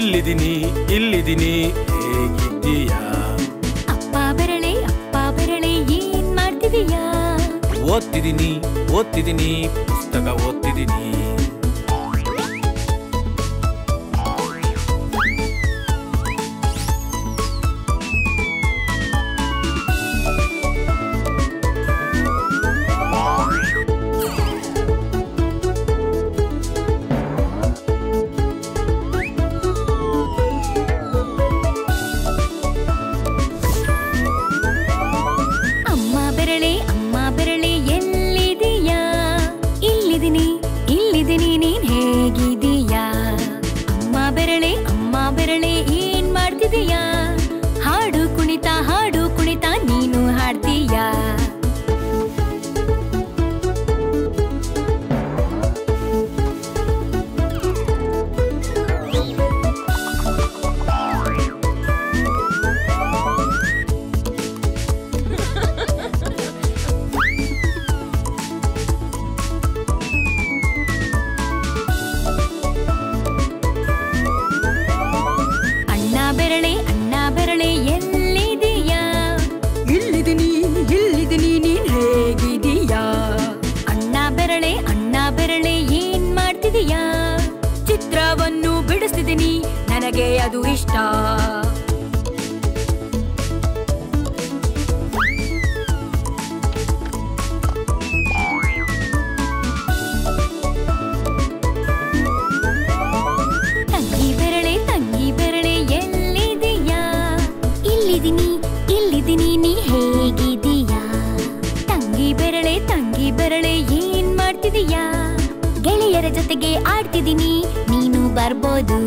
ಇಲ್ಲಿದ್ದೀನಿ ಇಲ್ಲಿದ್ದೀನಿ ಹೇಗಿದ್ದೀಯಾ? ಅಪ್ಪ ಬೆರಳೆ ಏನ್ ಮಾಡ್ತಿದೀಯಾ? ಓದ್ತಿದ್ದೀನಿ ಓದ್ತಿದ್ದೀನಿ ಪುಸ್ತಕ ಓದ್ತಿದ್ದೀನಿ. ಅಮ್ಮ ಬೆರಳೆ ಎಲ್ಲಿದೀಯಾ? ಇಲ್ಲಿದ್ದೀನಿ ನೀನ್ ಹೇಗಿದೀಯಾ? ಅಮ್ಮ ಬೆರಳೆ ಏನ್ ಮಾಡ್ತಿದೀಯಾ? ಹಾಡು ಕುಣಿತಾ ನೀನು ಹಾಡ್ತೀಯಾ? ಅಣ್ಣ ಬೆರಳೆ ಎಲ್ಲಿದೀಯಾ? ಇಲ್ಲಿದ್ದೀನಿ ನೀನ್ ಹೇಗಿದೀಯಾ? ಅಣ್ಣ ಬೆರಳೆ ಏನ್ ಮಾಡ್ತಿದೀಯಾ? ಚಿತ್ರವನ್ನು ಬಿಡಿಸ್ತಿದ್ದೀನಿ ನನಗೆ ಅದು ಇಷ್ಟ. ತಂಗಿ ಬೆರಳೆ ಎಲ್ಲಿದೀಯಾ? ಇಲ್ಲಿದ್ದೀನಿ ನೀ ಹೇಗಿದೀಯಾ? ತಂಗಿ ಬೆರಳೆ ಏನ್ ಮಾಡ್ತಿದೀಯಾ? ಗೆಳೆಯರ ಜೊತೆಗೆ ಆಡ್ತಿದ್ದೀನಿ ನೀನು ಬರ್ಬೋದು.